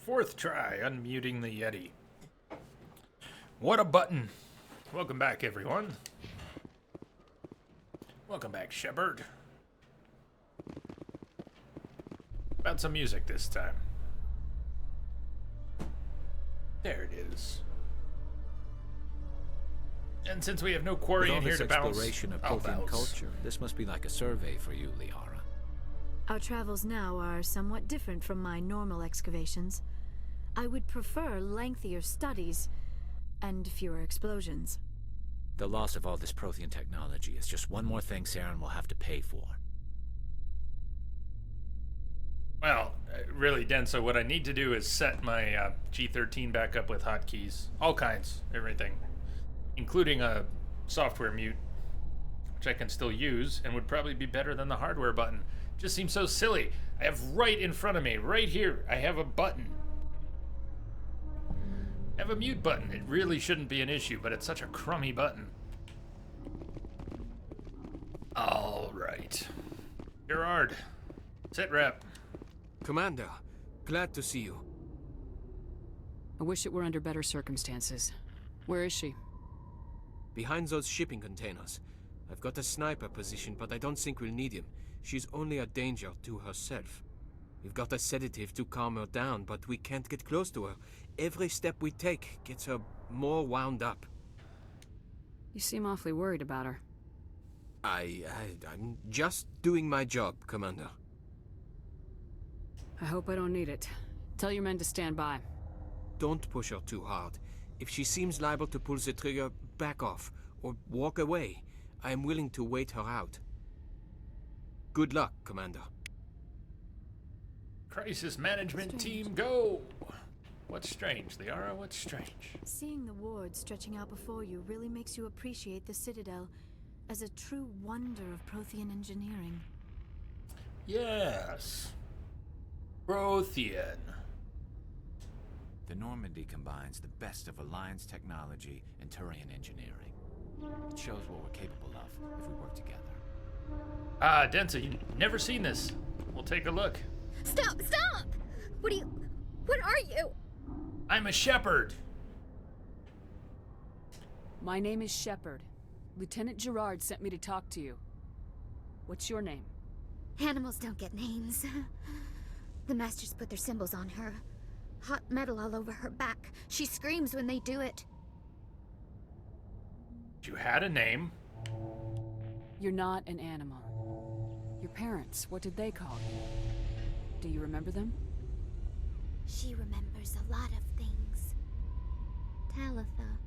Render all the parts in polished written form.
Fourth try unmuting the Yeti. What a button. Welcome back, everyone. Welcome back, Shepard. About some music this time. There it is. And since we have no quarry in here to bounce, exploration of I'll Prothean bounce. culture, this must be like a survey for you, Liara. Our travels now are somewhat different from my normal excavations. I would prefer lengthier studies and fewer explosions. The loss of all this Prothean technology is just one more thing Saren will have to pay for. Well, really, Denso, what I need to do is set my G13 back up with hotkeys. All kinds, everything. Including a software mute, which I can still use and would probably be better than the hardware button. Just seems so silly. I have right in front of me, right here, I have a button. I have a mute button. It really shouldn't be an issue, but it's such a crummy button. All right. Gerard, sit rep. Commander, glad to see you. I wish it were under better circumstances. Where is she? Behind those shipping containers. I've got a sniper position, but I don't think we'll need him. She's only a danger to herself. We've got a sedative to calm her down, but we can't get close to her. Every step we take gets her more wound up. You seem awfully worried about her. I'm just doing my job, Commander. I hope I don't need it. Tell your men to stand by. Don't push her too hard. If she seems liable to pull the trigger, back off, or walk away. I am willing to wait her out. Good luck, Commander. Crisis management team, go! What's strange, Liara? What's strange? Seeing the ward stretching out before you really makes you appreciate the Citadel as a true wonder of Prothean engineering. Yes. Prothean. The Normandy combines the best of Alliance technology and Turian engineering. It shows what we're capable of if we work together. Ah, Densa, you've never seen this. We'll take a look. Stop! Stop! What are you? I'm a shepherd. My name is Shepard. Lieutenant Gerard sent me to talk to you. What's your name? Animals don't get names. The Masters put their symbols on her. Hot metal all over her back. She screams when they do it. You had a name. You're not an animal. Your parents, what did they call you? Do you remember them? She remembers a lot of things. Talitha.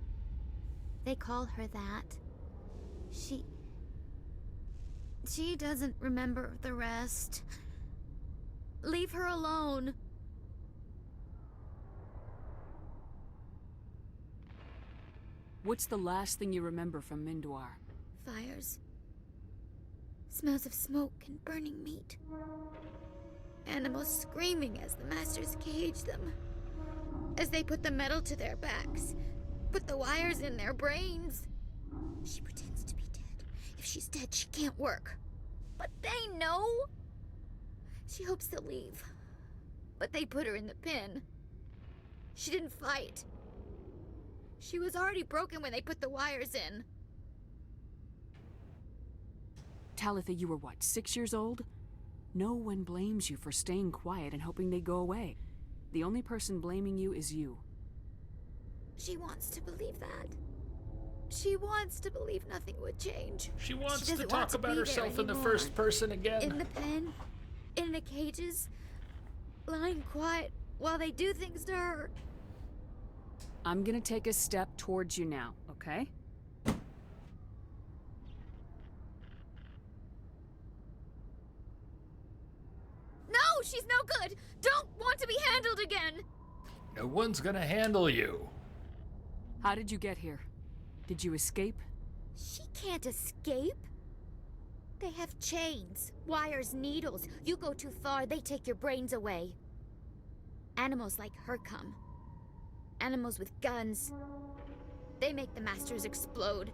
They call her that. She doesn't remember the rest. Leave her alone. What's the last thing you remember from Mindoir? Fires. Smells of smoke and burning meat. Animals screaming as the Masters cage them. As they put the metal to their backs. Put the wires in their brains. She pretends to be dead. If she's dead, she can't work. But they know. She hopes to leave. But they put her in the pen. She didn't fight. She was already broken when they put the wires in. Talitha, you were what, 6 years old? No one blames you for staying quiet and hoping they'd go away. The only person blaming you is you. She wants to believe that. She wants to believe nothing would change. She wants to doesn't talk want to about be there herself in the anymore. first person again. In the pen, in the cages, lying quiet while they do things to her. I'm gonna take a step towards you now, okay? No, she's no good. Don't want to be handled again. No one's gonna handle you. How did you get here? Did you escape? She can't escape. They have chains, wires, needles. You go too far, they take your brains away. Animals like her come. Animals with guns. They make the Masters explode.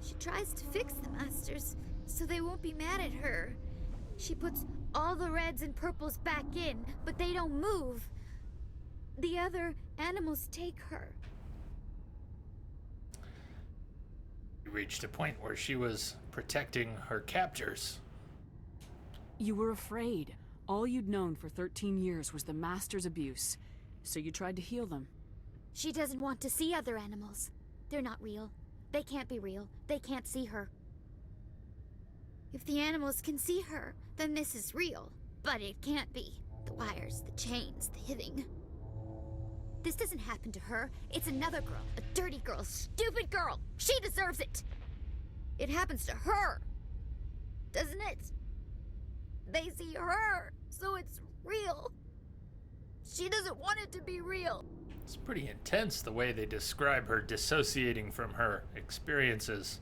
She tries to fix the Masters so they won't be mad at her. She puts all the reds and purples back in, but they don't move. The other animals take her. You reached a point where she was protecting her captors. You were afraid. All you'd known for 13 years was the Master's abuse, so you tried to heal them. She doesn't want to see other animals. They're not real. They can't be real. They can't see her. If the animals can see her, then this is real. But it can't be. The wires, the chains, the hitting. This doesn't happen to her. It's another girl. A dirty girl. Stupid girl. She deserves it. It happens to her. Doesn't it? They see her, so it's real. She doesn't want it to be real. It's pretty intense the way they describe her dissociating from her experiences.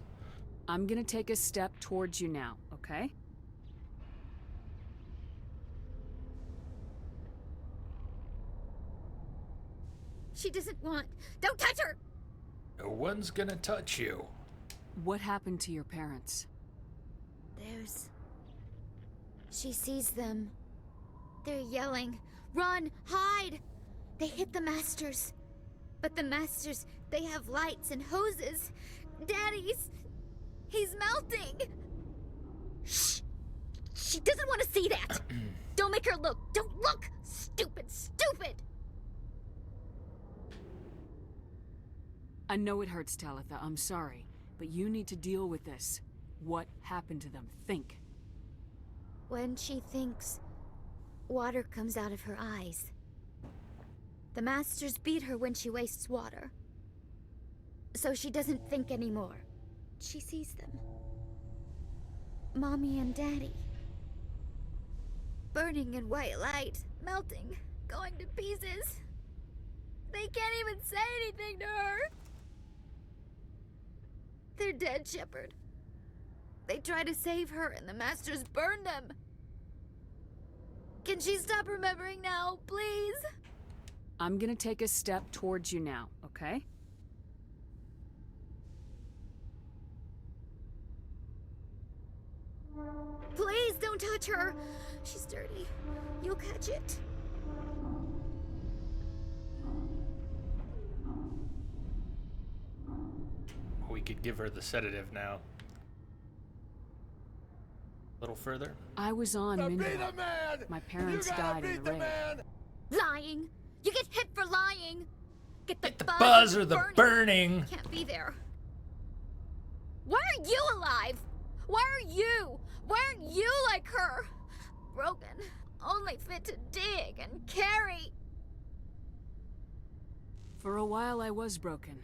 I'm gonna take a step towards you now, okay? She doesn't want... Don't touch her! No one's gonna touch you. What happened to your parents? She sees them. They're yelling, "Run! Hide!" They hit the Masters. But the Masters, they have lights and hoses. He's melting! Shh! She doesn't want to see that! Don't make her look! Don't look! Stupid! I know it hurts, Talitha. I'm sorry. But you need to deal with this. What happened to them? Think. When she thinks, water comes out of her eyes. The Masters beat her when she wastes water. So she doesn't think anymore. She sees them. Mommy and Daddy. Burning in white light, melting, going to pieces. They can't even say anything to her. They're dead, Shepard. They try to save her and the Masters burn them. Can she stop remembering now, please? I'm gonna take a step towards you now, okay? Please don't touch her. She's dirty. You'll catch it. We could give her the sedative now. A little further. I was on Mindor. My parents died in the raid. Lying. You get hit for lying. Get the Buzz or the burning. Can't be there. Why are you alive? Why are you? Why aren't you like her? Broken. Only fit to dig and carry. For a while I was broken.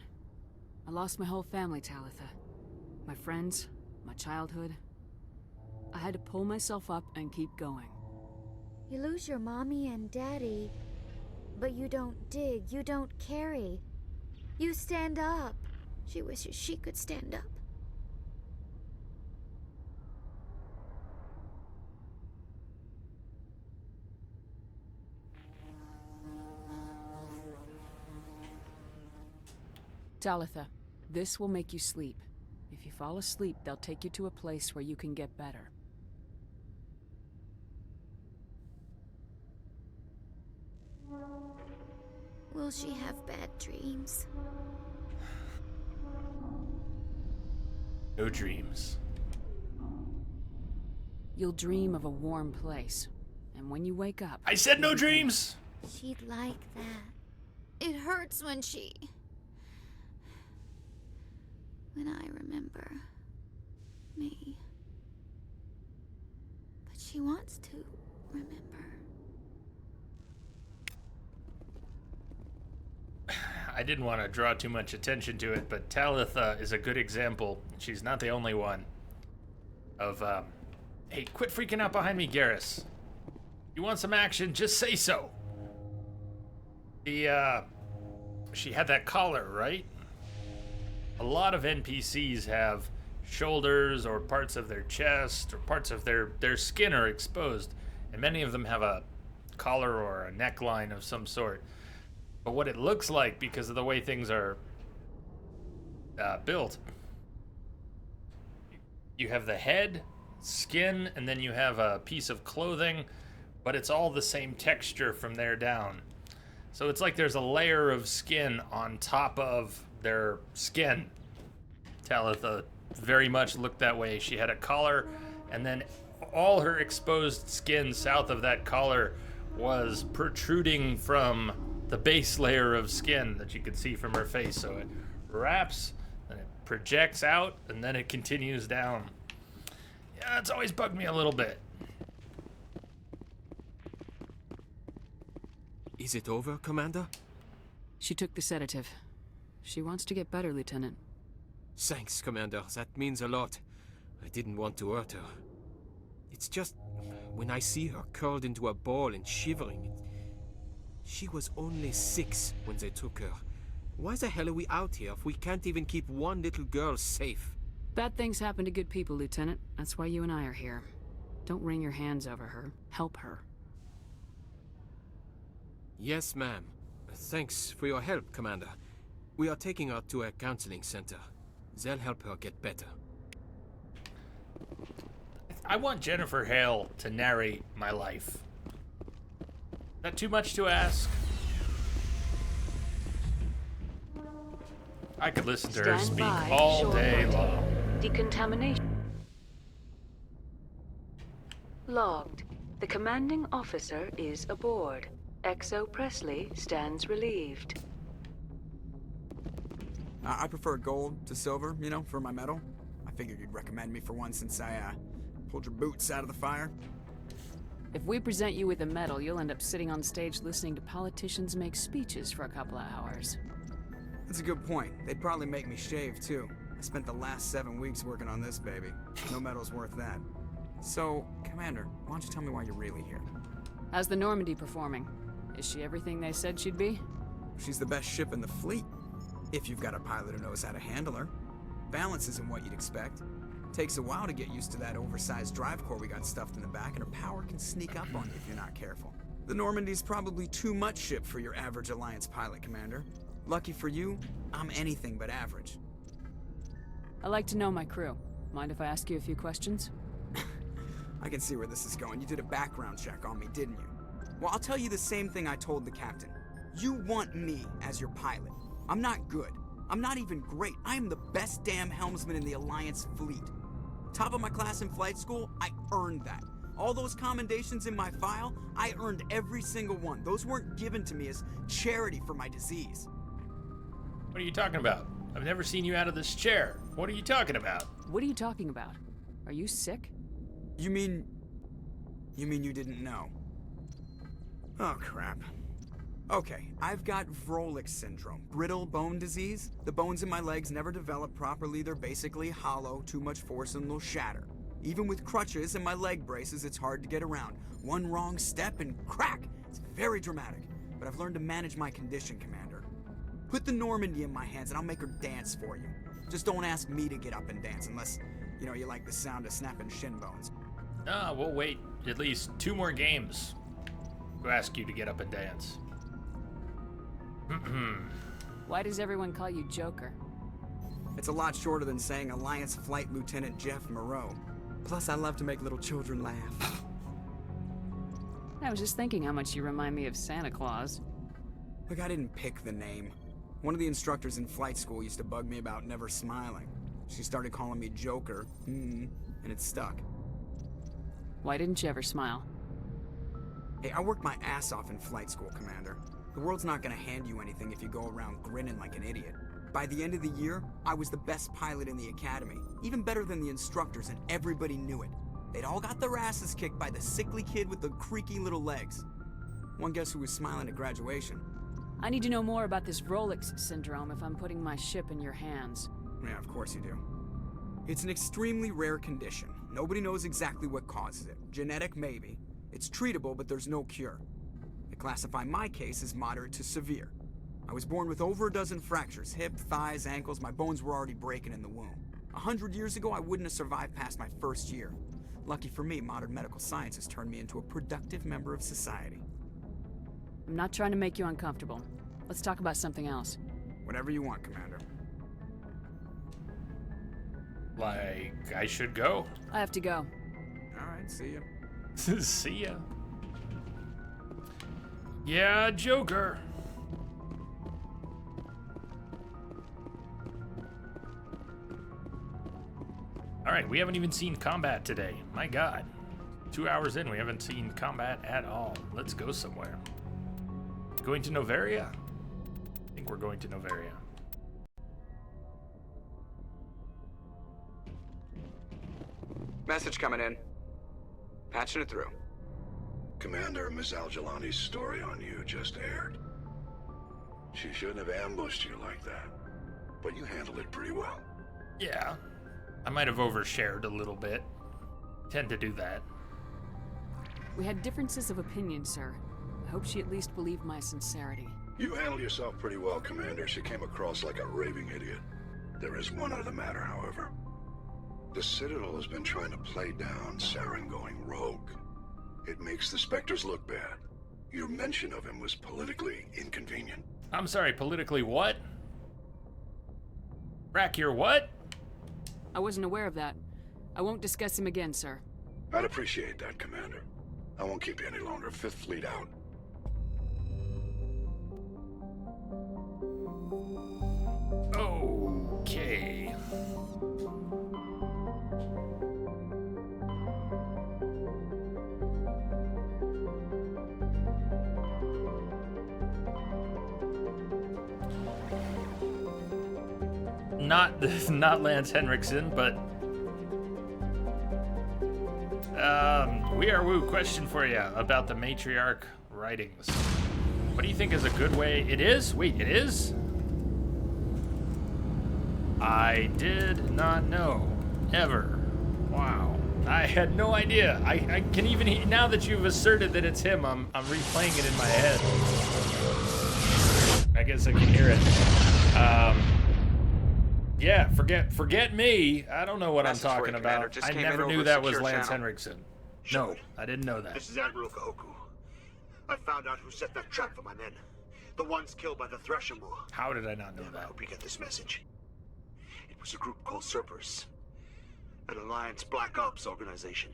I lost my whole family, Talitha. My friends, my childhood. I had to pull myself up and keep going. You lose your mommy and daddy, but you don't dig, you don't carry. You stand up. She wishes she could stand up. Talitha, this will make you sleep. If you fall asleep, they'll take you to a place where you can get better. Will she have bad dreams? No dreams. You'll dream of a warm place, and when you wake up... I said no dreams! She'd like that. It hurts when I remember me. But she wants to remember. I didn't want to draw too much attention to it, but Talitha is a good example. She's not the only one. Of, hey, quit freaking out behind me, Garrus. You want some action, just say so. She had that collar, right? A lot of NPCs have shoulders or parts of their chest or parts of their skin are exposed, and many of them have a collar or a neckline of some sort. But what it looks like, because of the way things are built, you have the head skin, and then you have a piece of clothing, but it's all the same texture from there down. So it's like there's a layer of skin on top of their skin. Talitha very much looked that way. She had a collar, and then all her exposed skin south of that collar was protruding from the base layer of skin that you could see from her face. So it wraps, then it projects out, and then it continues down. Yeah, it's always bugged me a little bit. Is it over, Commander? She took the sedative. She wants to get better, Lieutenant. Thanks, Commander. That means a lot. I didn't want to hurt her. It's just, when I see her curled into a ball and shivering, she was only 6 when they took her. Why the hell are we out here if we can't even keep one little girl safe? Bad things happen to good people, Lieutenant. That's why you and I are here. Don't wring your hands over her. Help her. Yes, ma'am. Thanks for your help, Commander. We are taking her to a counseling center. They'll help her get better. I want Jennifer Hale to narrate my life. That too much to ask? I could listen to her speak all day long. Decontamination. Logged. The commanding officer is aboard. XO Presley stands relieved. I prefer gold to silver, you know, for my medal. I figured you'd recommend me for one since I, pulled your boots out of the fire. If we present you with a medal, you'll end up sitting on stage listening to politicians make speeches for a couple of hours. That's a good point. They'd probably make me shave, too. I spent the last 7 weeks working on this baby. No medal's worth that. So, Commander, why don't you tell me why you're really here? How's the Normandy performing? Is she everything they said she'd be? She's the best ship in the fleet. If you've got a pilot who knows how to handle her. Balance isn't what you'd expect. Takes a while to get used to that oversized drive core we got stuffed in the back, and her power can sneak up on you if you're not careful. The Normandy's probably too much ship for your average Alliance pilot, Commander. Lucky for you, I'm anything but average. I like to know my crew. Mind if I ask you a few questions? I can see where this is going. You did a background check on me, didn't you? Well, I'll tell you the same thing I told the captain. You want me as your pilot. I'm not good. I'm not even great. I am the best damn helmsman in the Alliance fleet. Top of my class in flight school, I earned that. All those commendations in my file, I earned every single one. Those weren't given to me as charity for my disease. What are you talking about? I've never seen you out of this chair. What are you talking about? What are you talking about? Are you sick? You mean you didn't know? Oh, crap. Okay, I've got Vrolik syndrome, brittle bone disease. The bones in my legs never develop properly. They're basically hollow, too much force and they'll shatter. Even with crutches and my leg braces, it's hard to get around. One wrong step and crack! It's very dramatic, but I've learned to manage my condition, Commander. Put the Normandy in my hands and I'll make her dance for you. Just don't ask me to get up and dance unless, you know, you like the sound of snapping shin bones. We'll wait at least 2 more games to ask you to get up and dance. Why does everyone call you Joker? It's a lot shorter than saying Alliance Flight Lieutenant Jeff Moreau. Plus, I love to make little children laugh. I was just thinking how much you remind me of Santa Claus. Look, I didn't pick the name. One of the instructors in flight school used to bug me about never smiling. She started calling me Joker, and it stuck. Why didn't you ever smile? Hey, I worked my ass off in flight school, Commander. The world's not gonna hand you anything if you go around grinning like an idiot. By the end of the year, I was the best pilot in the academy, even better than the instructors, and everybody knew it. They'd all got their asses kicked by the sickly kid with the creaky little legs. One guess who was smiling at graduation? I need to know more about this Vrolik syndrome if I'm putting my ship in your hands. Yeah, of course you do. It's an extremely rare condition. Nobody knows exactly what causes it. Genetic, maybe. It's treatable, but there's no cure. They classify my case as moderate to severe. I was born with over a dozen fractures, hip, thighs, ankles. My bones were already breaking in the womb. 100 years ago, I wouldn't have survived past my first year. Lucky for me, modern medical science has turned me into a productive member of society. I'm not trying to make you uncomfortable. Let's talk about something else. Whatever you want, Commander. Like, I should go? I have to go. Alright, see ya. See ya. Yeah, Joker. Alright, we haven't even seen combat today. My god. 2 hours in, we haven't seen combat at all. Let's go somewhere. Going to Noveria? I think we're going to Noveria. Message coming in. Patching it through. Commander, Miss Al-Jalani's story on you just aired. She shouldn't have ambushed you like that, but you handled it pretty well. Yeah. I might have overshared a little bit. Tend to do that. We had differences of opinion, sir. I hope she at least believed my sincerity. You handled yourself pretty well, Commander. She came across like a raving idiot. There is one other matter, however. The Citadel has been trying to play down Saren going rogue. It makes the Spectres look bad. Your mention of him was politically inconvenient. I'm sorry, politically what? Rack your what? I wasn't aware of that. I won't discuss him again, sir. I'd appreciate that, Commander. I won't keep you any longer. Fifth Fleet out. Okay. Not Lance Henriksen, but we are Woo. Question for you about the Matriarch writings. What do you think is a good way? It is? Wait, it is? I did not know. Ever. Wow. I had no idea. I can even, now that you've asserted that it's him, I'm replaying it in my head. I guess I can hear it. Yeah, forget me. I don't know what Message I'm for you, talking Commander. about. Just I came never in knew over that a was secure Lance channel. Henriksen. No, I didn't know that. This is Admiral Kahoku. I found out who set that trap for my men. The ones killed by the Thresher Moor. How did I not know I that? hope you get this message. It was a group called Cerberus. An Alliance Black Ops organization.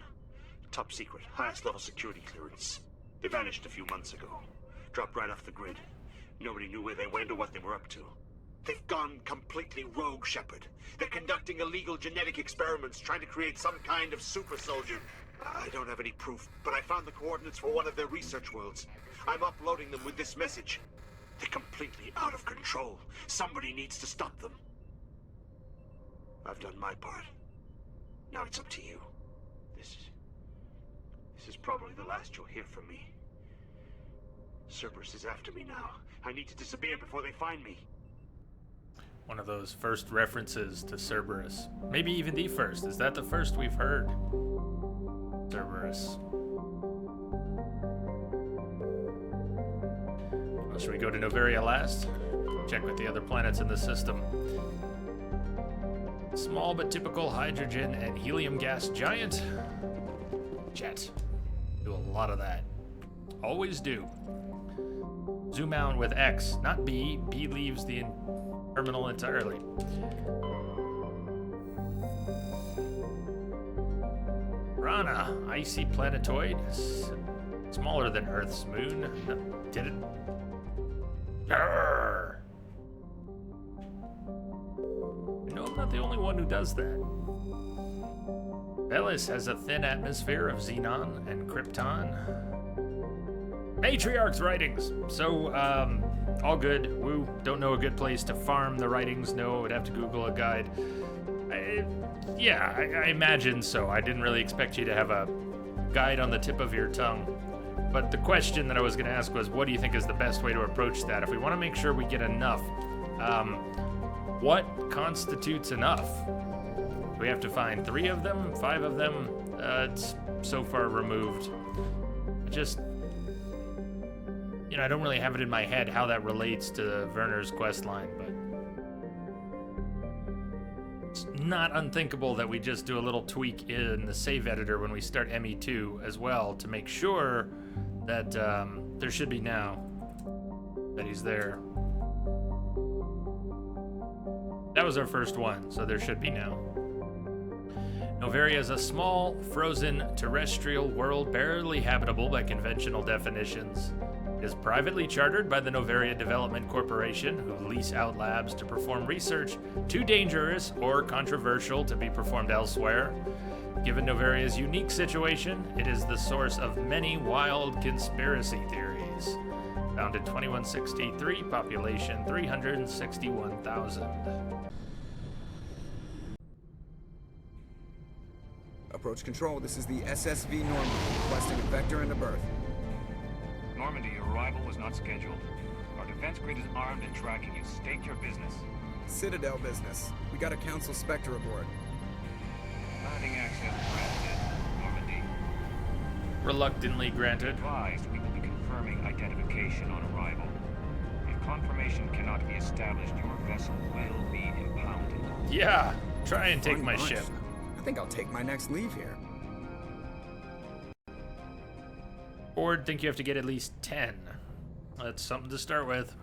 Top secret, highest level security clearance. They vanished a few months ago. Dropped right off the grid. Nobody knew where they went or what they were up to. They've gone completely rogue, Shepard. They're conducting illegal genetic experiments, trying to create some kind of super soldier. I don't have any proof, but I found the coordinates for one of their research worlds. I'm uploading them with this message. They're completely out of control. Somebody needs to stop them. I've done my part. Now it's up to you. This is probably the last you'll hear from me. Cerberus is after me now. I need to disappear before they find me. One of those first references to Cerberus. Maybe even the first. Is that the first we've heard? Cerberus. Well, should we go to Noveria last? Check with the other planets in the system. Small but typical hydrogen and helium gas giant. Jet. Do a lot of that. Always do. Zoom out with X, not B. B leaves the terminal entirely. Rana, icy planetoid, smaller than Earth's moon. Did it? Grrr. No, I'm not the only one who does that. Velis has a thin atmosphere of xenon and krypton. Matriarch's writings. So, all good. Woo. Don't know a good place to farm the writings. No, I would have to Google a guide. I imagine so. I didn't really expect you to have a guide on the tip of your tongue. But the question that I was going to ask was, what do you think is the best way to approach that? If we want to make sure we get enough, what constitutes enough? We have to find 3 of them, 5 of them. It's so far removed. Just, I don't really have it in my head how that relates to Werner's questline, but it's not unthinkable that we just do a little tweak in the save editor when we start ME2 as well to make sure that there should be now that he's there. That was our first one, so there should be now. Noveria is a small, frozen, terrestrial world barely habitable by conventional definitions. It is privately chartered by the Noveria Development Corporation, who lease out labs to perform research too dangerous or controversial to be performed elsewhere. Given Noveria's unique situation, it is the source of many wild conspiracy theories. Founded 2163, population 361,000. Approach control, this is the SSV Normandy, requesting a vector into berth. Normandy, your arrival was not scheduled. Our defense grid is armed and tracking you. State your business. Citadel business. We got a Council Spectre aboard. Landing access granted, Normandy. Reluctantly granted. Advised, we will be confirming identification on arrival. If confirmation cannot be established, your vessel will be impounded. Yeah, try and take Fun my bunch. ship. I think I'll take my next leave here. Board think you have to get at least 10. That's something to start with.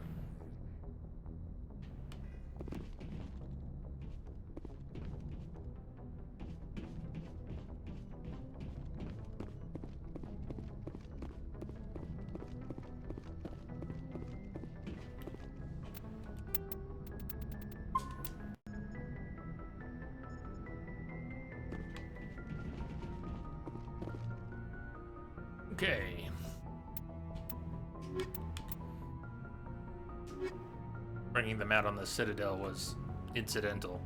Okay. Bringing them out on the Citadel was incidental.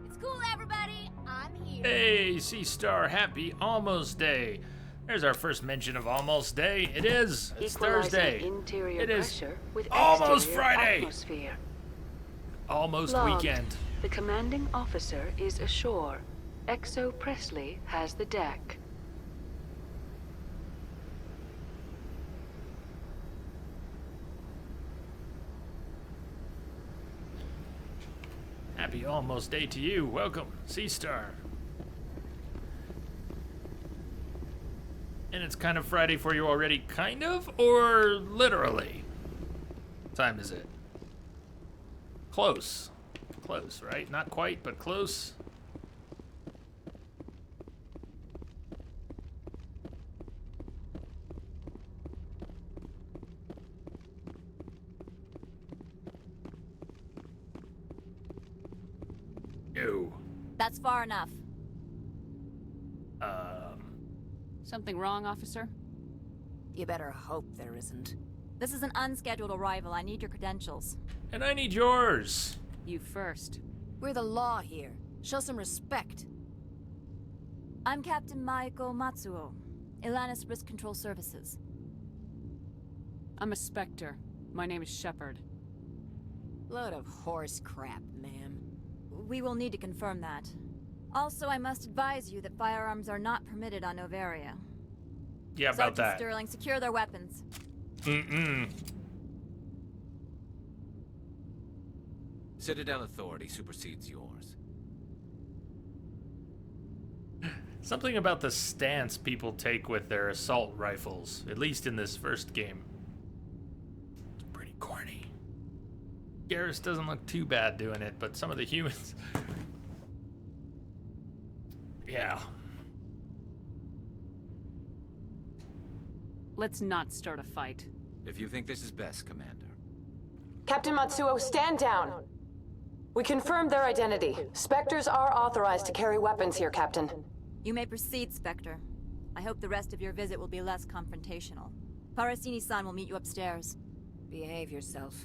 It's cool, everybody. I'm here. Hey, Sea Star, happy Almost Day. There's our first mention of Almost Day. It is. It's Equalizing Thursday. interior It is pressure with almost exterior Friday. Atmosphere. Almost Logged. weekend. The commanding officer is ashore. Exo Presley has the deck. Happy Almost Day to you. Welcome, Sea Star. And it's kind of Friday for you already, kind of, or literally? What time is it? Close. Close, right? Not quite, but close. No. That's far enough. Something wrong, officer? You better hope there isn't. This is an unscheduled arrival. I need your credentials. And I need yours. You first. We're the law here. Show some respect. I'm Captain Maiko Matsuo, Ilanis Risk Control Services. I'm a Spectre. My name is Shepard. Load of horse crap, ma'am. We will need to confirm that. Also, I must advise you that firearms are not permitted on Noveria. Yeah, about Sergeant that. Sterling, secure their weapons. Citadel authority supersedes yours. Something about the stance people take with their assault rifles, at least in this first game. It's pretty corny. Garrus doesn't look too bad doing it, but some of the humans... yeah. Let's not start a fight. If you think this is best, Commander. Captain Matsuo, stand down. We confirmed their identity. Spectres are authorized to carry weapons here, Captain. You may proceed, Spectre. I hope the rest of your visit will be less confrontational. Parasini-san will meet you upstairs. Behave yourself.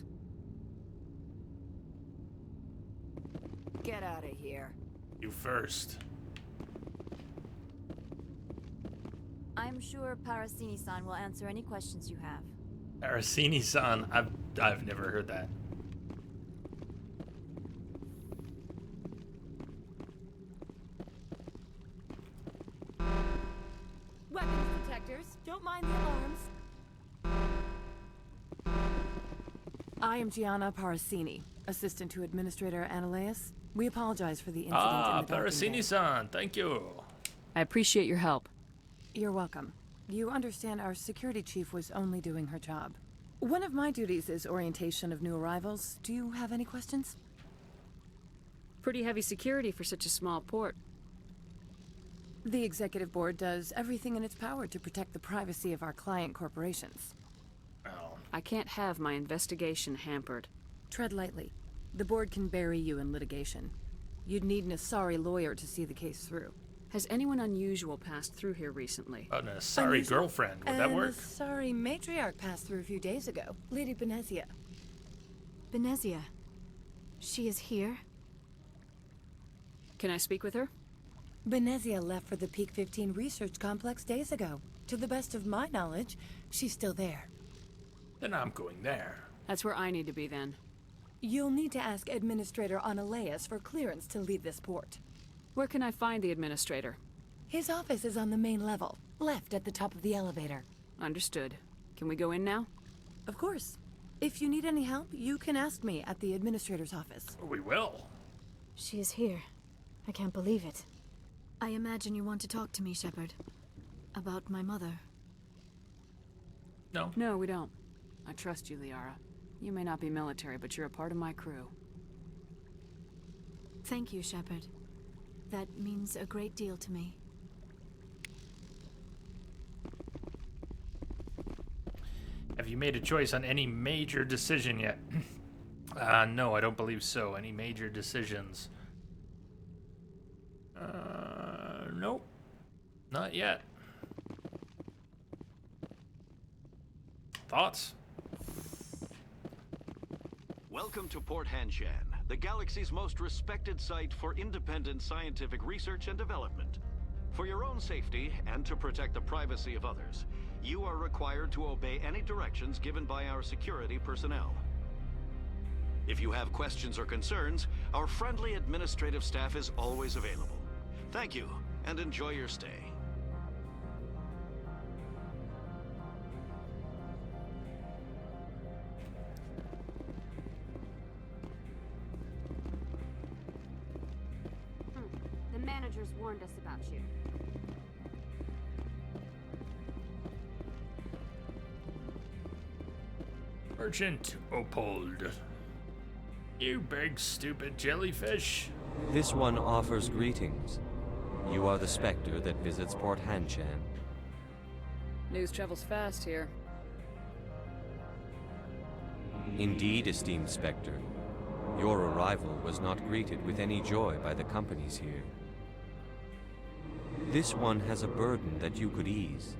Get out of here. You first. I'm sure Parasini-san will answer any questions you have. Arasini-san, I've never heard that. Weapons detectors. Don't mind the alarms. I am Gianna Parasini, assistant to Administrator Analeus. We apologize for the incident in the docking bay. Parasini-san, thank you. I appreciate your help. You're welcome. You understand our security chief was only doing her job. One of my duties is orientation of new arrivals. Do you have any questions? Pretty heavy security for such a small port. The Executive Board does everything in its power to protect the privacy of our client corporations. Well, I can't have my investigation hampered. Tread lightly. The Board can bury you in litigation. You'd need an Asari lawyer to see the case through. Has anyone unusual passed through here recently? an Asari girlfriend. Would that work? An Asari matriarch passed through a few days ago. Lady Benezia. Benezia. She is here? Can I speak with her? Benezia left for the Peak 15 research complex days ago. To the best of my knowledge, she's still there. Then I'm going there. That's where I need to be then. You'll need to ask Administrator Analeas for clearance to leave this port. Where can I find the administrator? His office is on the main level, left at the top of the elevator. Understood. Can we go in now? Of course. If you need any help, you can ask me at the administrator's office. We will. She is here. I can't believe it. I imagine you want to talk to me, Shepard. About my mother. No. No, we don't. I trust you, Liara. You may not be military, but you're a part of my crew. Thank you, Shepard. That means a great deal to me. Have you made a choice on any major decision yet? No, I don't believe so. Any major decisions? Nope. Not yet. Thoughts? Welcome to Port Hanshan, the galaxy's most respected site for independent scientific research and development. For your own safety and to protect the privacy of others, you are required to obey any directions given by our security personnel. If you have questions or concerns, our friendly administrative staff is always available. Thank you, and enjoy your stay. The managers warned us about you. Merchant Opold. You big stupid jellyfish. This one offers greetings. You are the Spectre that visits Port Hanshan. News travels fast here. Indeed, esteemed Spectre. Your arrival was not greeted with any joy by the companies here. This one has a burden that you could ease.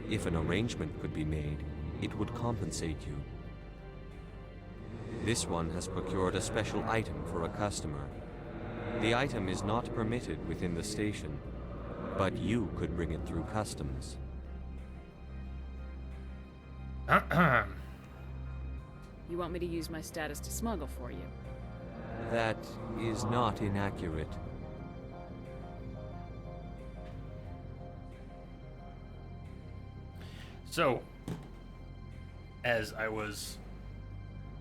If an arrangement could be made, it would compensate you. This one has procured a special item for a customer. The item is not permitted within the station, but you could bring it through customs. You want me to use my status to smuggle for you? That is not inaccurate. So, as I was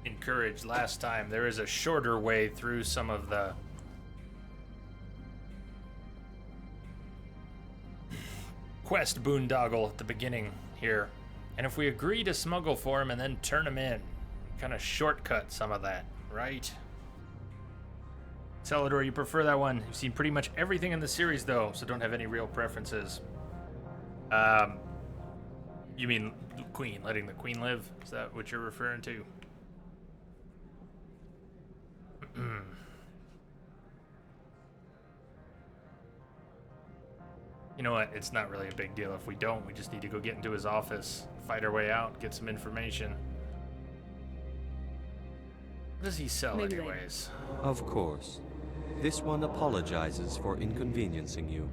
encouraged last time, there is a shorter way through some of the quest boondoggle at the beginning here. And if we agree to smuggle for him and then turn him in, kind of shortcut some of that, right? Celador, you prefer that one. You've seen pretty much everything in the series, though, so don't have any real preferences. You mean Queen, letting the Queen live? Is that what you're referring to? You know what? It's not really a big deal if we don't. We just need to go get into his office, fight our way out, get some information. What does he sell anyways? Of course. This one apologizes for inconveniencing you.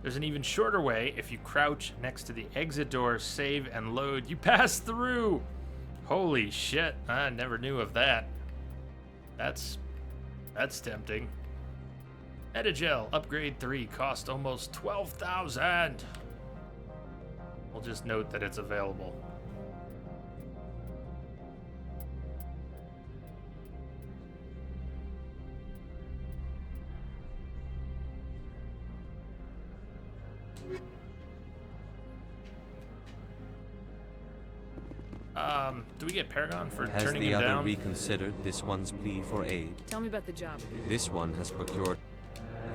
There's an even shorter way. If you crouch next to the exit door, save and load, you pass through. Holy shit, I never knew of that. That's tempting. Metagel, upgrade 3, cost almost 12,000. We'll just note that it's available. Do we get Paragon for Has turning the him other down? reconsidered this one's plea for aid? Tell me about the job. This one has procured...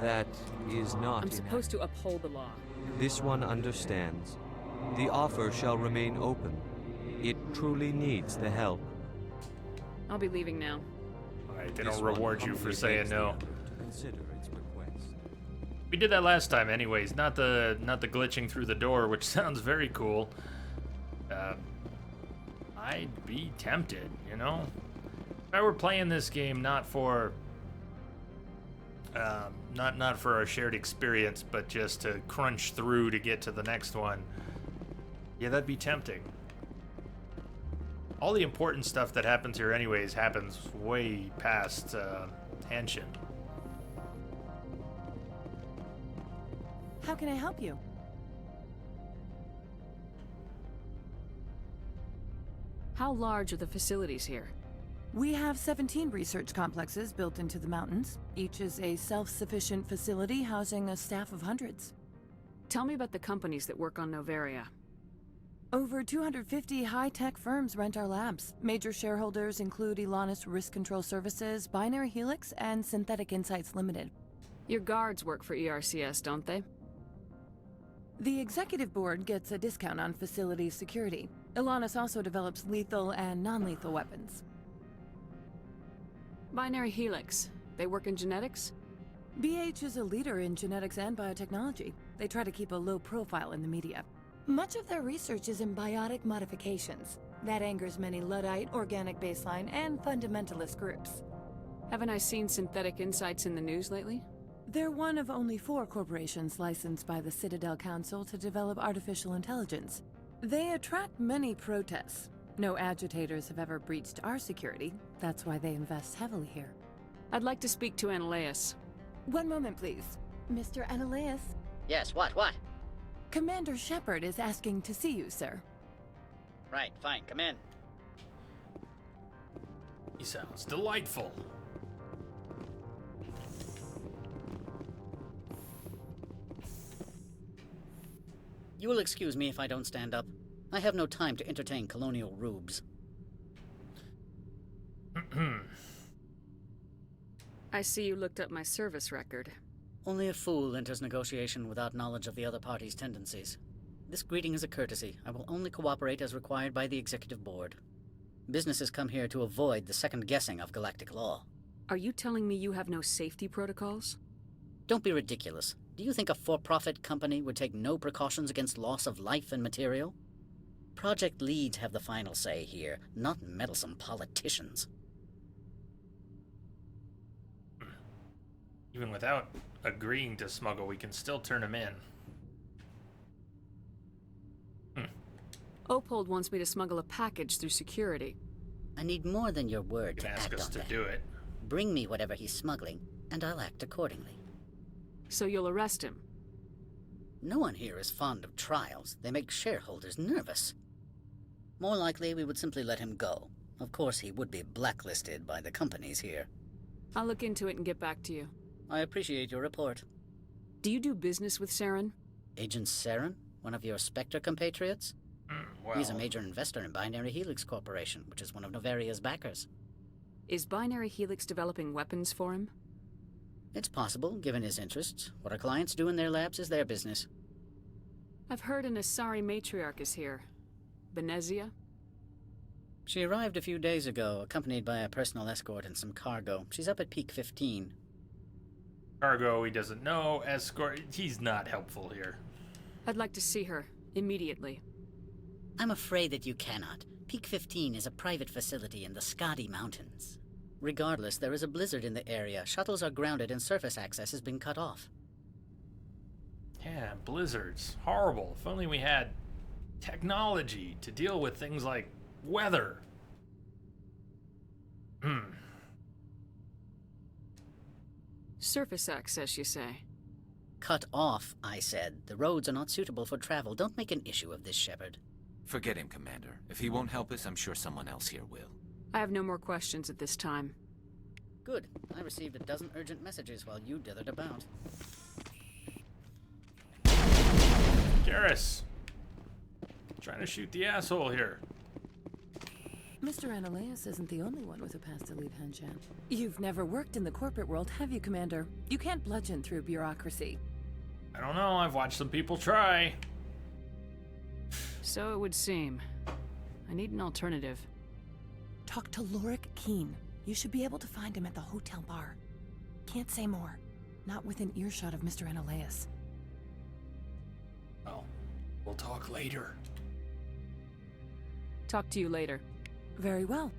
That is not... I'm supposed to uphold the law. This one understands. The offer shall remain open. It truly needs the help. I'll be leaving now. Alright, they don't reward you for saying no. To consider its request. We did that last time anyways, not the glitching through the door, which sounds very cool. I'd be tempted, you know? If I were playing this game not for not for a shared experience, but just to crunch through to get to the next one, yeah, that'd be tempting. All the important stuff that happens here anyways happens way past Hanshin. How can I help you? How large are the facilities here? We have 17 research complexes built into the mountains. Each is a self-sufficient facility housing a staff of hundreds. Tell me about the companies that work on Noveria. Over 250 high-tech firms rent our labs. Major shareholders include Elanus Risk Control Services, Binary Helix, and Synthetic Insights Limited. Your guards work for ERCS, don't they? The executive board gets a discount on facility security. Elanus also develops lethal and non-lethal weapons. Binary Helix. They work in genetics? BH is a leader in genetics and biotechnology. They try to keep a low profile in the media. Much of their research is in biotic modifications. That angers many Luddite, organic baseline, and fundamentalist groups. Haven't I seen Synthetic Insights in the news lately? They're one of only 4 corporations licensed by the Citadel Council to develop artificial intelligence. They attract many protests. No agitators have ever breached our security. That's why they invest heavily here. I'd like to speak to Analeas. One moment, please. Mr. Analeas? Yes, what? Commander Shepard is asking to see you, sir. Right, fine, come in. He sounds delightful. You will excuse me if I don't stand up. I have no time to entertain colonial rubes. I see you looked up my service record. Only a fool enters negotiation without knowledge of the other party's tendencies. This greeting is a courtesy. I will only cooperate as required by the Executive Board. Businesses come here to avoid the second guessing of galactic law. Are you telling me you have no safety protocols? Don't be ridiculous. Do you think a for-profit company would take no precautions against loss of life and material? Project leads have the final say here, not meddlesome politicians. Even without agreeing to smuggle, we can still turn him in. Opold wants me to smuggle a package through security. I need more than your word to ask act us on to that. do it. Bring me whatever he's smuggling, and I'll act accordingly. So you'll arrest him? No one here is fond of trials. They make shareholders nervous. More likely, we would simply let him go. Of course, he would be blacklisted by the companies here. I'll look into it and get back to you. I appreciate your report. Do you do business with Saren? Agent Saren? One of your Spectre compatriots? Well, He's a major investor in Binary Helix Corporation, which is one of Noveria's backers. Is Binary Helix developing weapons for him? It's possible, given his interests. What our clients do in their labs is their business. I've heard an Asari matriarch is here. Benezia? She arrived a few days ago, accompanied by a personal escort and some cargo. She's up at Peak 15. Cargo he doesn't know. Escort, he's not helpful here. I'd like to see her, immediately. I'm afraid that you cannot. Peak 15 is a private facility in the Skadi Mountains. Regardless, there is a blizzard in the area. Shuttles are grounded and surface access has been cut off. Yeah, blizzards. Horrible. If only we had technology to deal with things like weather. Surface access, you say? Cut off, I said. The roads are not suitable for travel. Don't make an issue of this, Shepard. Forget him, Commander. If he won't help us, I'm sure someone else here will. I have no more questions at this time. Good. I received a dozen urgent messages while you dithered about. Garrus! Trying to shoot the asshole here. Mr. Ananias isn't the only one with a past to leave Hanshan. You've never worked in the corporate world, have you, Commander? You can't bludgeon through bureaucracy. I don't know, I've watched some people try. So it would seem. I need an alternative. Talk to Lorik Keen. You should be able to find him at the hotel bar. Can't say more. Not within earshot of Mr. Ananias. Well, we'll talk later. Talk to you later. Very well.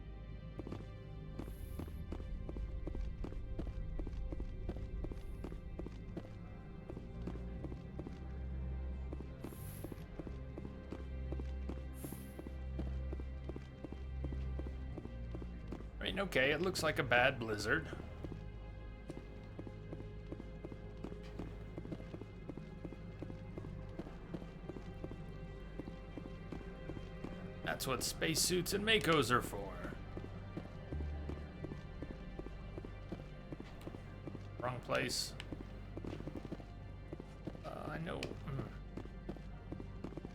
I mean, okay, it looks like a bad blizzard. That's what spacesuits and Makos are for. Wrong place. I know.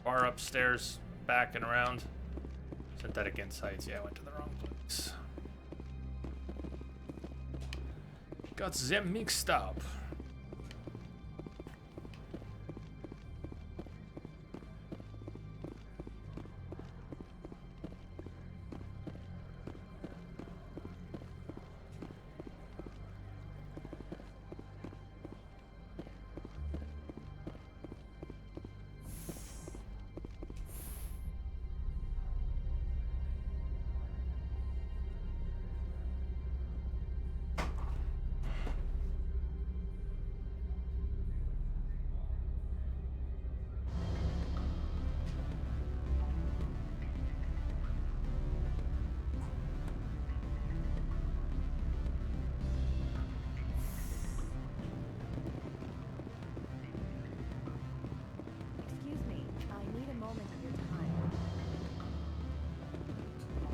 Bar upstairs, back and around. Synthetic Insights. Yeah, I went to the wrong place. Got them mixed up.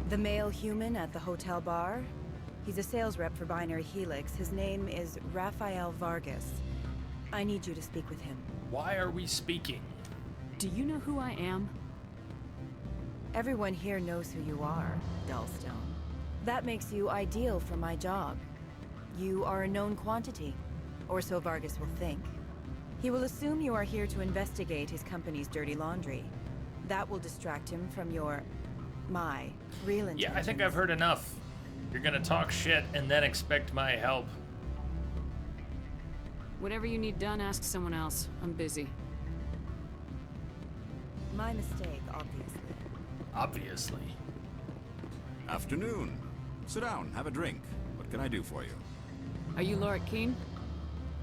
The male human at the hotel bar? He's a sales rep for Binary Helix. His name is Rafael Vargas. I need you to speak with him. Why are we speaking? Do you know who I am? Everyone here knows who you are, Dullstone. That makes you ideal for my job. You are a known quantity, or so Vargas will think. He will assume you are here to investigate his company's dirty laundry. That will distract him from my real intentions. Yeah, I think I've heard enough. You're gonna talk shit and then expect my help. Whatever you need done, ask someone else. I'm busy. My mistake, obviously. Obviously. Afternoon. Sit down, have a drink. What can I do for you? Are you Lorik Keen?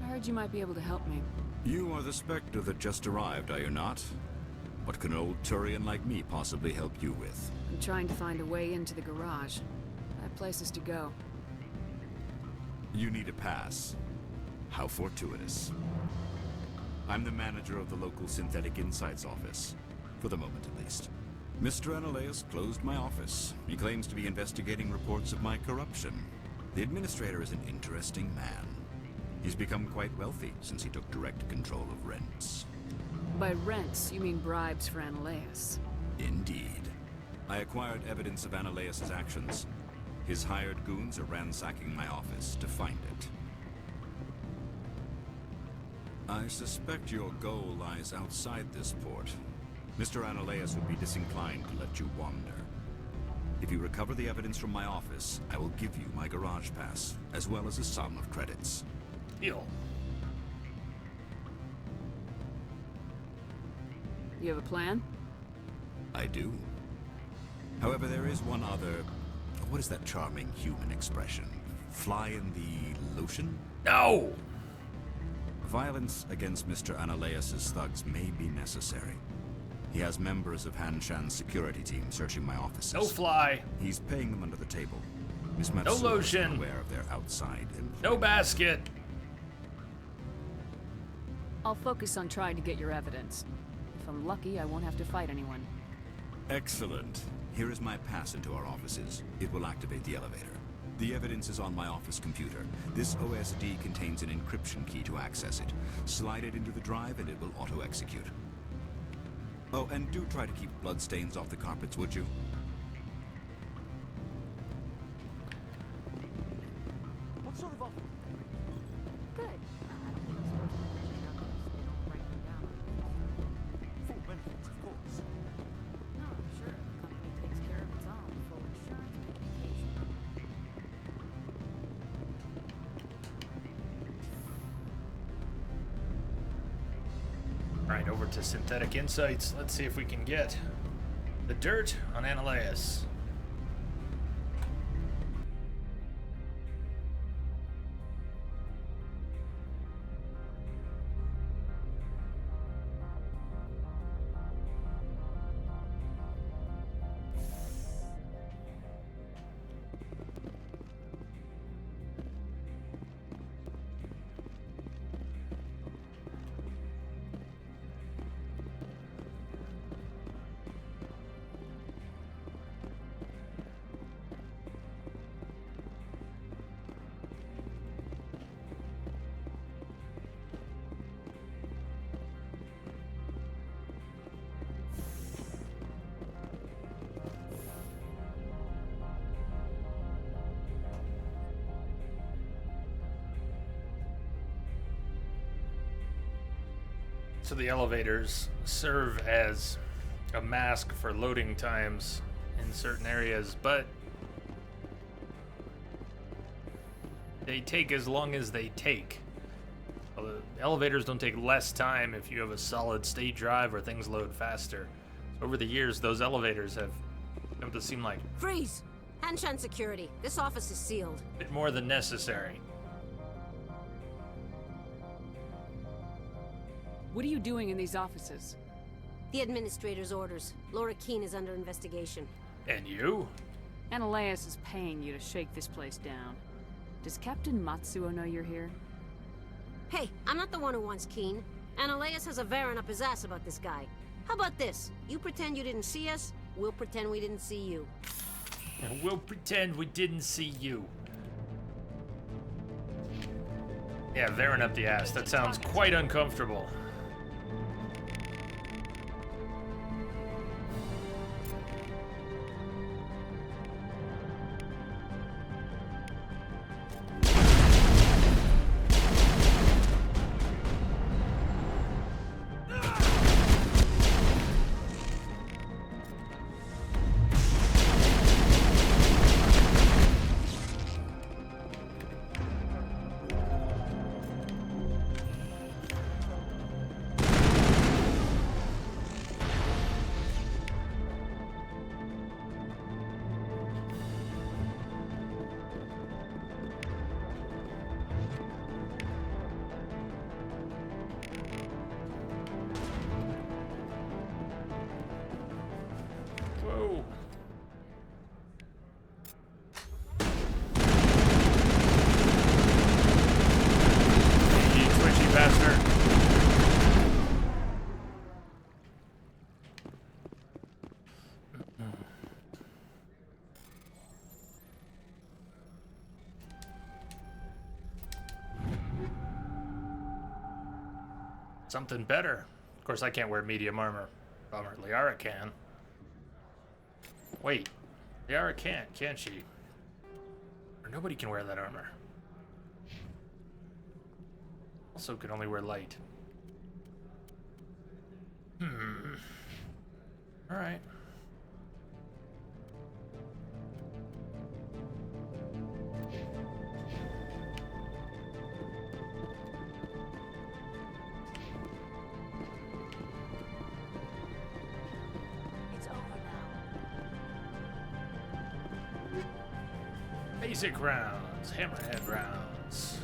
I heard you might be able to help me. You are the Spectre that just arrived, are you not? What can an old Turian like me possibly help you with? I'm trying to find a way into the garage. I have places to go. You need a pass. How fortuitous. I'm the manager of the local Synthetic Insights office. For the moment, at least. Mr. Ananias closed my office. He claims to be investigating reports of my corruption. The administrator is an interesting man. He's become quite wealthy since he took direct control of rents. By rents, you mean bribes for Ananias. Indeed. I acquired evidence of Ananias' actions. His hired goons are ransacking my office to find it. I suspect your goal lies outside this port. Mr. Ananias would be disinclined to let you wander. If you recover the evidence from my office, I will give you my garage pass, as well as a sum of credits. Deal. You have a plan? I do. However, there is one other... What is that charming human expression? Fly in the lotion? No! Violence against Mr. Ananias' thugs may be necessary. He has members of Hanshan's security team searching my offices. No fly. He's paying them under the table. Miss No Matsuo lotion. is aware of their outside influence. No basket. I'll focus on trying to get your evidence. If I'm lucky, I won't have to fight anyone. Excellent. Here is my pass into our offices. It will activate the elevator. The evidence is on my office computer. This OSD contains an encryption key to access it. Slide it into the drive and it will auto-execute. Oh, and do try to keep bloodstains off the carpets, would you? What sort of offer? Good. Full benefits, of course. No, sure. The company takes care of its own. Full insurance, vacation. Right, over to Synthetic Insights. Let's see if we can get the dirt on Analeus. So the elevators serve as a mask for loading times in certain areas, but they take as long as they take. Well, the elevators don't take less time if you have a solid state drive or things load faster. Over the years, those elevators have come to seem like Freeze! Hanshan security. This office is sealed. a bit more than necessary. What are you doing in these offices? The administrator's orders. Laura Keene is under investigation. And you? Analeus is paying you to shake this place down. Does Captain Matsuo know you're here? Hey, I'm not the one who wants Keene. Analeus has a Varen up his ass about this guy. How about this? You pretend you didn't see us, we'll pretend we didn't see you. And we'll pretend we didn't see you. Yeah, Varen up the ass. That sounds quite uncomfortable. Whoa. You twitchy bastard. Something better. Of course, I can't wear medium armor. Bummer. Liara can. Wait, Liara can't she? Or nobody can wear that armor. Also can only wear light. Alright. It's over now. Basic rounds, hammerhead rounds.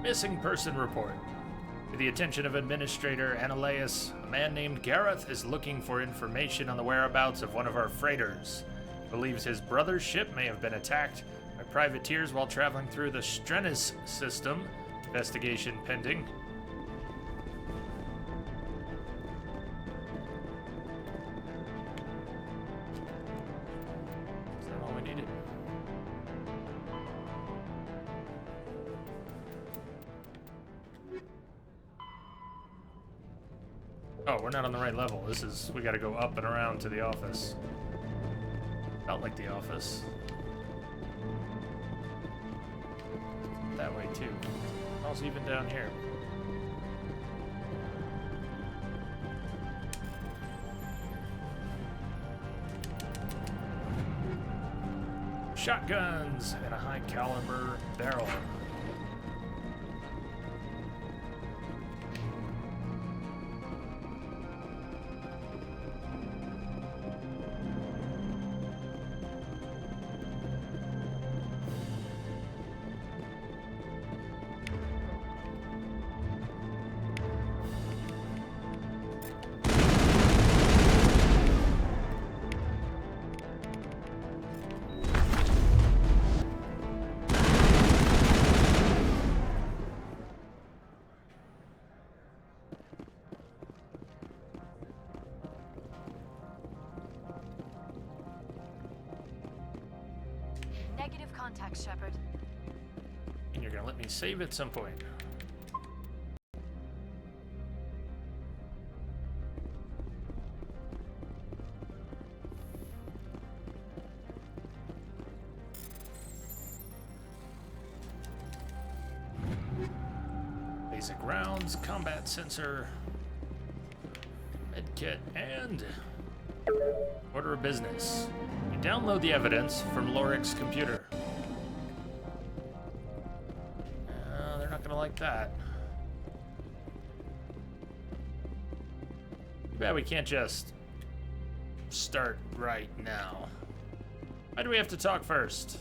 Missing person report. To the attention of Administrator Analeus, a man named Gareth is looking for information on the whereabouts of one of our freighters. He believes his brother's ship may have been attacked by privateers while traveling through the Strenis system. Investigation pending. Is that all we needed? Oh, we're not on the right level. We gotta go up and around to the office. Felt like the office. That way too. Also even down here. Shotguns and a high caliber barrel. Negative contact, Shepard. And you're gonna let me save at some point. Basic rounds, combat sensor, medkit, and order of business. You download the evidence from Lorik's computer. They're not gonna like that. Too bad we can't just start right now. Why do we have to talk first?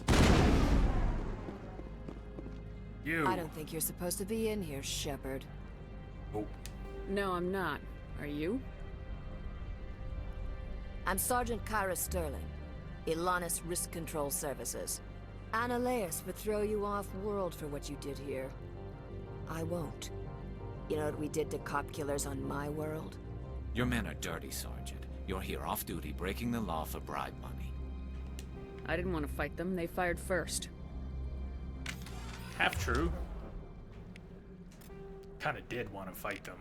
You. I don't think you're supposed to be in here, Shepard. Oh. No, I'm not. Are you? I'm Sergeant Kyra Sterling, Ilanis Risk Control Services. Analeas would throw you off-world for what you did here. I won't. You know what we did to cop killers on my world? Your men are dirty, Sergeant. You're here off-duty, breaking the law for bribe money. I didn't want to fight them. They fired first. Half true. Kinda did want to fight them.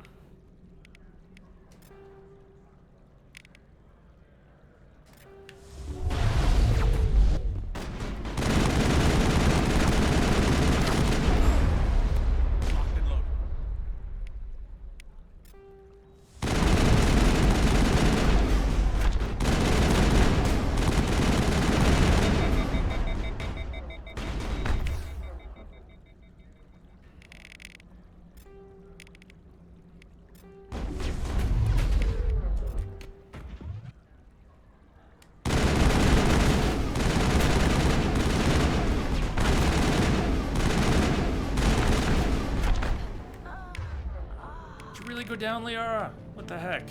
Go down, Liara. What the heck?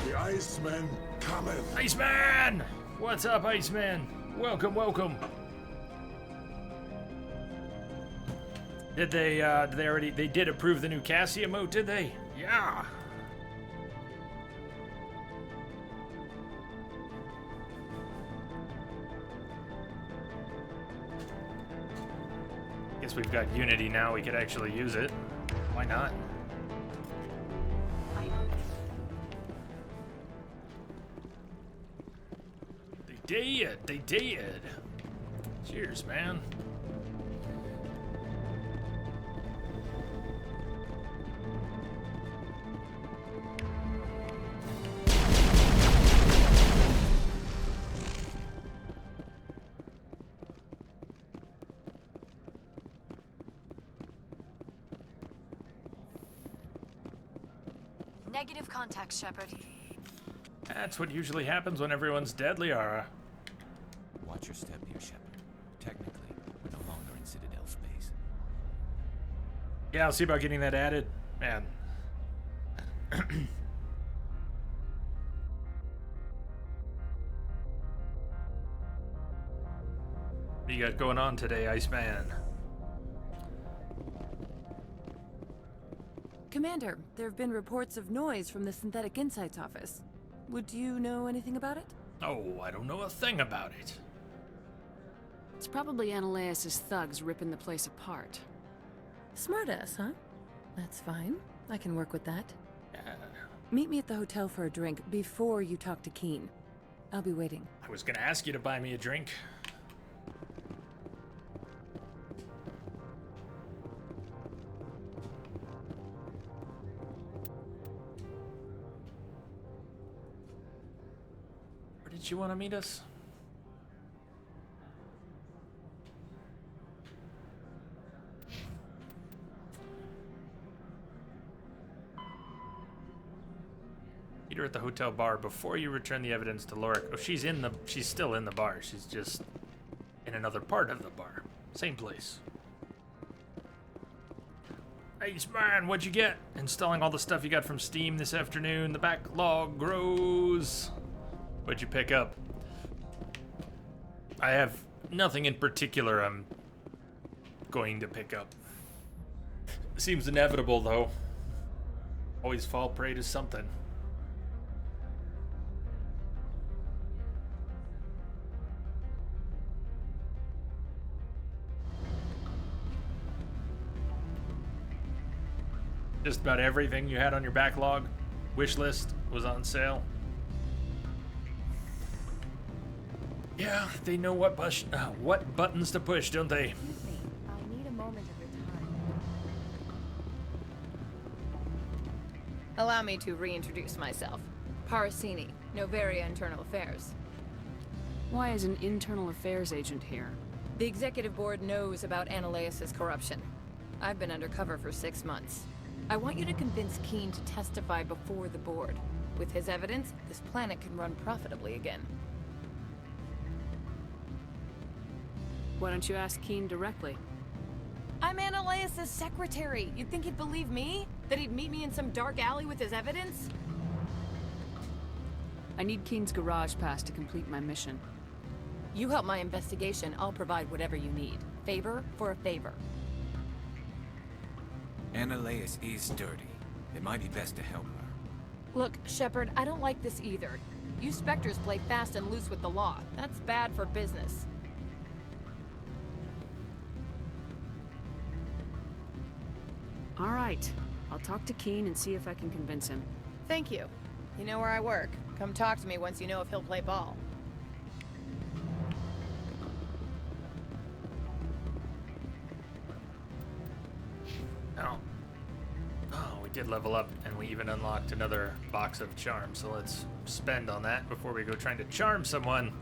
The Iceman cometh. Iceman! What's up, Iceman? Welcome, welcome. Did they did approve the new Cassie emote, did they? Yeah. Guess we've got Unity now, we could actually use it. Why not? They did. Cheers, man. Negative contact, Shepard. That's what usually happens when everyone's dead, Liara. Watch your step here, Shepard. Technically, we're no longer in Citadel space. Yeah, I'll see about getting that added. Man. What you got going on today, Iceman? Commander, there have been reports of noise from the Synthetic Insights office. Would you know anything about it? Oh, I don't know a thing about it. It's probably Analaeus' thugs ripping the place apart. Smartass, huh? That's fine. I can work with that. Meet me at the hotel for a drink before you talk to Keen. I'll be waiting. I was gonna ask you to buy me a drink. Where did you want to meet us? Meet her at the hotel bar before you return the evidence to Lorik. Oh, she's still in the bar. She's just in another part of the bar. Same place. Hey, man, what'd you get? Installing all the stuff you got from Steam this afternoon. The backlog grows. What'd you pick up? I have nothing in particular I'm going to pick up. Seems inevitable, though. Always fall prey to something. Just about everything you had on your backlog wish list was on sale. Yeah, they know what buttons to push, don't they? I need a moment of your time. Allow me to reintroduce myself. Parasini, Noveria Internal Affairs. Why is an internal affairs agent here? The executive board knows about Analaeus' corruption. I've been undercover for 6 months. I want you to convince Keen to testify before the board. With his evidence, this planet can run profitably again. Why don't you ask Keen directly? I'm Analaeus' secretary. You'd think he'd believe me? That he'd meet me in some dark alley with his evidence? I need Keen's garage pass to complete my mission. You help my investigation, I'll provide whatever you need. Favor for a favor. Analaeus is dirty. It might be best to help her. Look, Shepard, I don't like this either. You Spectres play fast and loose with the law. That's bad for business. All right. I'll talk to Keen and see if I can convince him. Thank you. You know where I work. Come talk to me once you know if he'll play ball. Oh, we did level up, and we even unlocked another box of charms, so let's spend on that before we go trying to charm someone.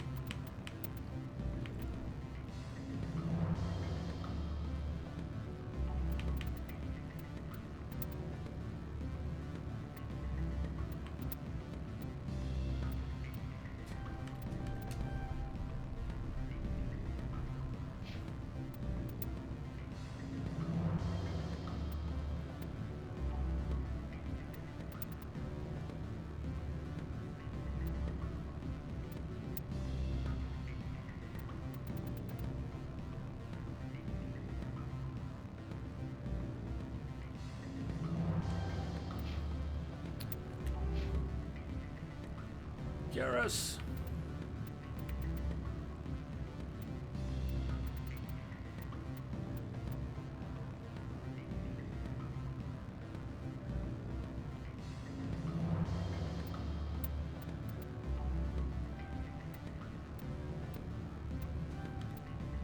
Garrus.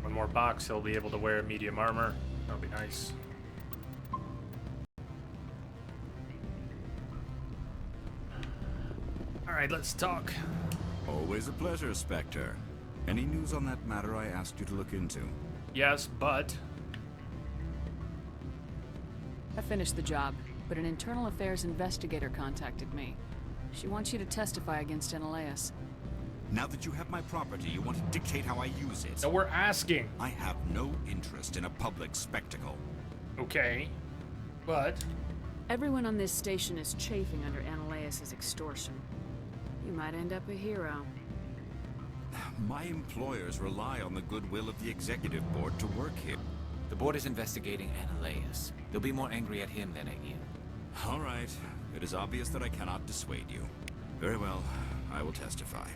One more box, he'll be able to wear medium armor. That'll be nice. Alright, let's talk. Always a pleasure, Spectre. Any news on that matter I asked you to look into? Yes, but... I finished the job, but an internal affairs investigator contacted me. She wants you to testify against Analaeus. Now that you have my property, you want to dictate how I use it. No, we're asking. I have no interest in a public spectacle. Okay, but... Everyone on this station is chafing under Analaeus' extortion. You might end up a hero. My employers rely on the goodwill of the executive board to work here. The board is investigating Analaeus. They'll be more angry at him than at you. All right. It is obvious that I cannot dissuade you. Very well. I will testify.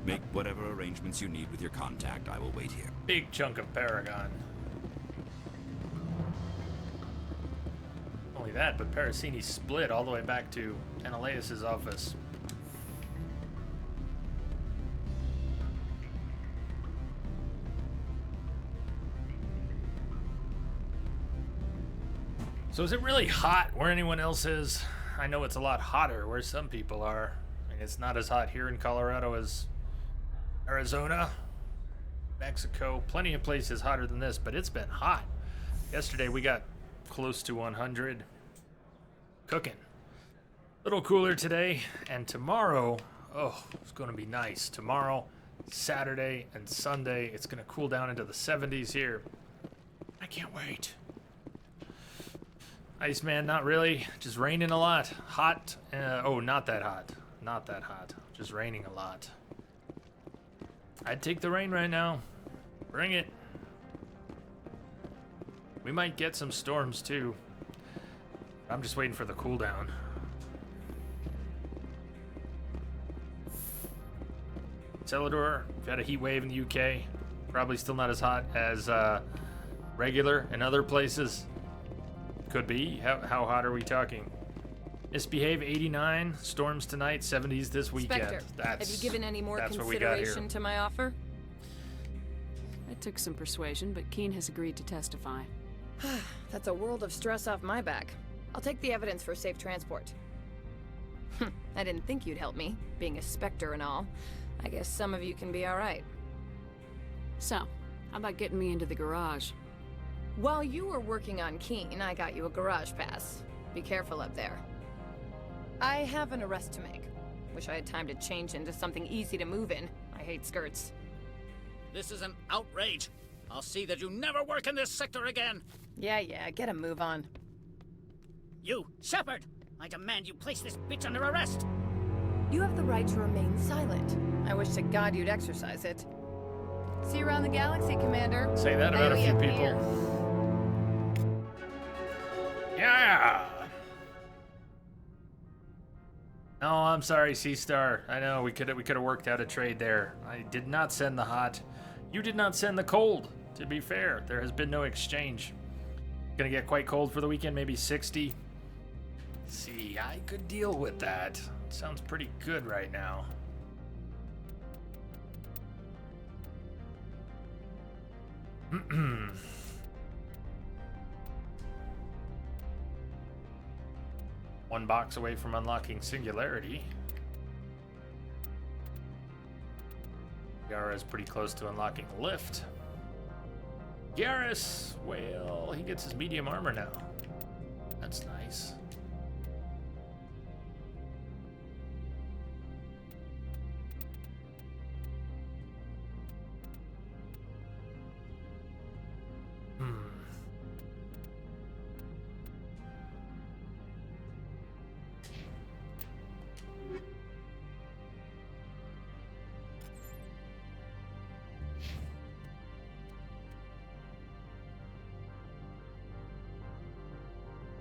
Make whatever arrangements you need with your contact. I will wait here. Big chunk of Paragon. Only that, but Parasini split all the way back to Ananias' office. So is it really hot where anyone else is? I know it's a lot hotter where some people are. I mean, it's not as hot here in Colorado as Arizona, Mexico. Plenty of places hotter than this, but it's been hot. Yesterday we got close to 100. Cooking. Little cooler today, and tomorrow, oh, it's going to be nice. Tomorrow, Saturday, and Sunday, it's going to cool down into the 70s here. I can't wait. Iceman, not really. Just raining a lot. Hot. Oh, not that hot. Not that hot. Just raining a lot. I'd take the rain right now. Bring it. We might get some storms too. I'm just waiting for the cool down. Celador, we've had a heat wave in the UK. Probably still not as hot as regular in other places. Could be. How hot are we talking? Misbehave 89, storms tonight, 70s this weekend. Spectre, have you given any more that's what we got here. consideration to my offer? It took some persuasion, but Keen has agreed to testify. That's a world of stress off my back. I'll take the evidence for safe transport. I didn't think you'd help me, being a Spectre and all. I guess some of you can be alright. So, how about getting me into the garage? While you were working on Keen, I got you a garage pass. Be careful up there. I have an arrest to make. Wish I had time to change into something easy to move in. I hate skirts. This is an outrage. I'll see that you never work in this sector again. Yeah, get a move on. You, Shepard! I demand you place this bitch under arrest! You have the right to remain silent. I wish to God you'd exercise it. See you around the galaxy, Commander. Say that about a few people. Yeah! No, I'm sorry, Seastar. I know we could have worked out a trade there. I did not send the hot. You did not send the cold. To be fair, there has been no exchange. Gonna get quite cold for the weekend, maybe 60. See, I could deal with that. Sounds pretty good right now. One box away from unlocking Singularity. Yara is pretty close to unlocking Lift. Garrus, well, he gets his medium armor now. That's nice.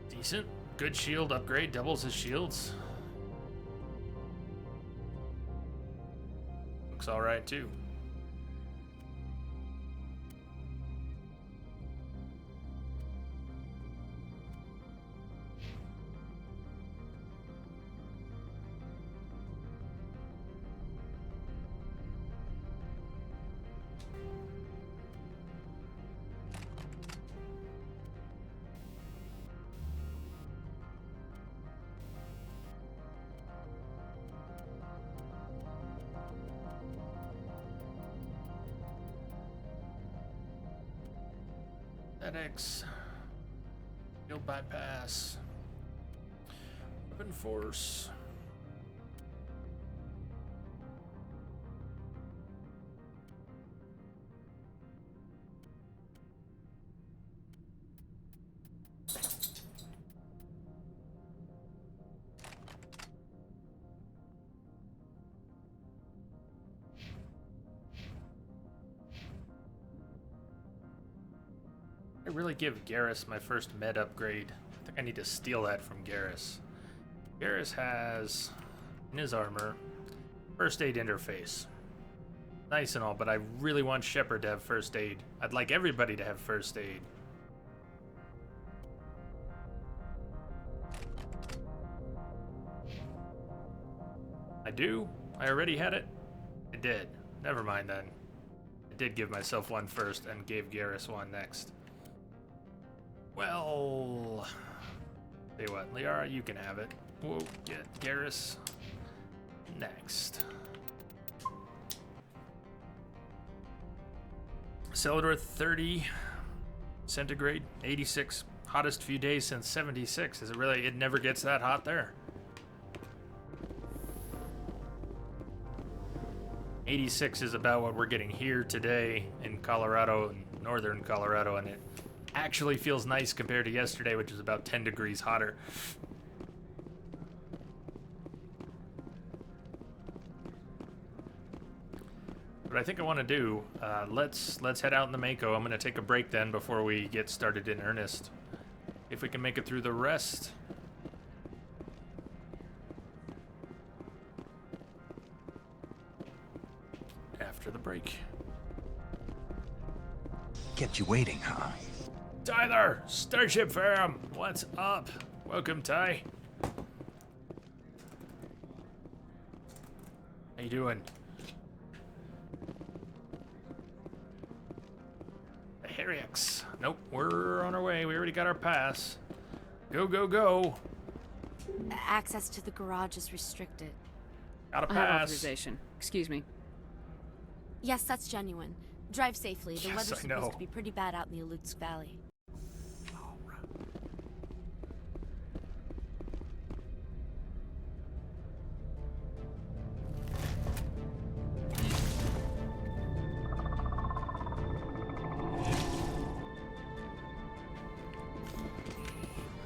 Decent. Good shield upgrade, doubles his shields. Looks alright too. FedEx, field bypass, weapon force. I really give Garrus my first med upgrade think I need to steal that from Garrus. Garrus has, in his armor, first aid interface. Nice and all, but I really want Shepard to have first aid. I'd like everybody to have first aid. I do? I already had it? I did. Never mind then. I did give myself one first and gave Garrus one next. Well... Tell you what, Liara, you can have it. We'll get Garrus next. Celador 30 centigrade, 86. Hottest few days since 76. Is it really? It never gets that hot there. 86 is about what we're getting here today in Colorado, northern Colorado, and it actually feels nice compared to yesterday, which is about 10 degrees hotter. What I think I want to do, let's head out in the Mako. I'm going to take a break then before we get started in earnest. If we can make it through the rest. After the break. Kept you waiting, huh? Tyler, Starship fam, what's up? Welcome, Ty. How you doing? The Herrix. Nope, we're on our way. We already got our pass. Go, go, go. Access to the garage is restricted. Got a I have pass. authorization. Excuse me. Yes, that's genuine. Drive safely. The Yes, weather's I know. supposed to be pretty bad out in the Alutsk Valley.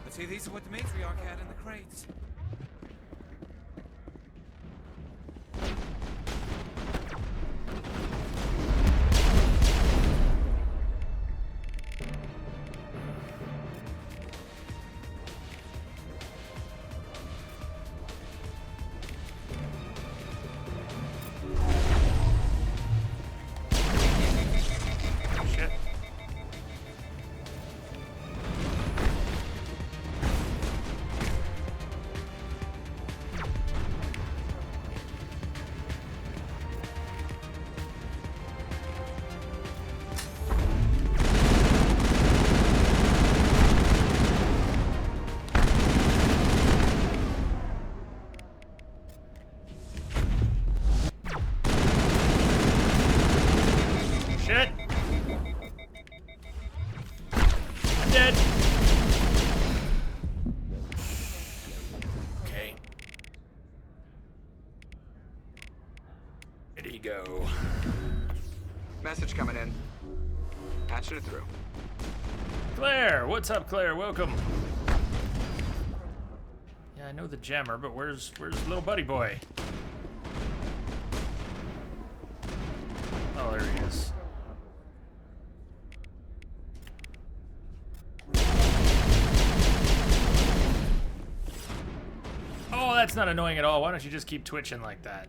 But see, these are what the matriarch had in the crates. Shit. Shit. I'm dead. Okay. Ready to go. Message coming in. Patching it through. Claire, what's up, Claire? Welcome. Yeah, I know the jammer, but where's little buddy boy? Oh, there he is. Oh, that's not annoying at all. Why don't you just keep twitching like that?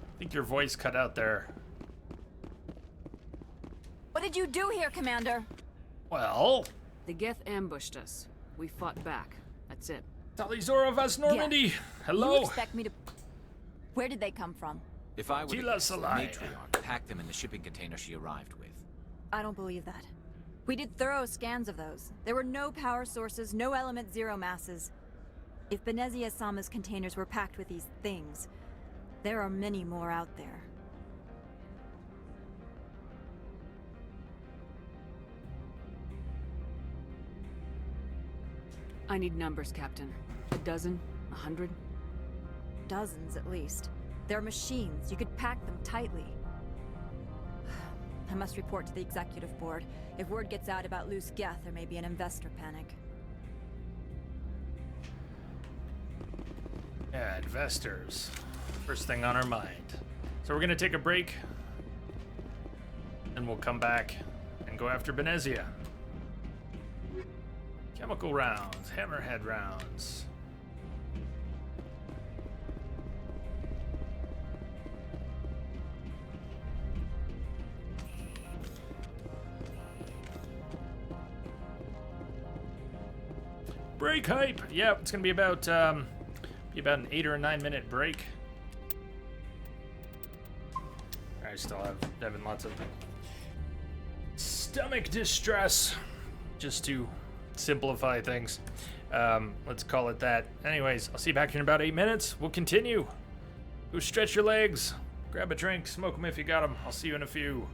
I think your voice cut out there. What did you do here, Commander? Well, The Geth ambushed us. We fought back. That's it. Talizora Vas Normandy. You Hello. expect me to... Where did they come from? If I were to Tila guess, the Salai. matriarch packed them in the shipping container she arrived with. I don't believe that. We did thorough scans of those. There were no power sources, no element zero masses. If Benezia Sama's containers were packed with these things, there are many more out there. I need numbers, Captain. A dozen? 100? Dozens, at least. They're machines. You could pack them tightly. I must report to the executive board. If word gets out about loose Geth, there may be an investor panic. Yeah, investors. First thing on our mind. So we're gonna take a break, and we'll come back and go after Benezia. Chemical rounds, hammerhead rounds. Break hype. Yeah, it's gonna be about an 8 or a 9 minute break. I still have having lots of stomach distress, just to simplify things. Let's call it that. Anyways, I'll see you back in about 8 minutes. We'll continue. Go stretch your legs, grab a drink, smoke them if you got them. I'll see you in a few.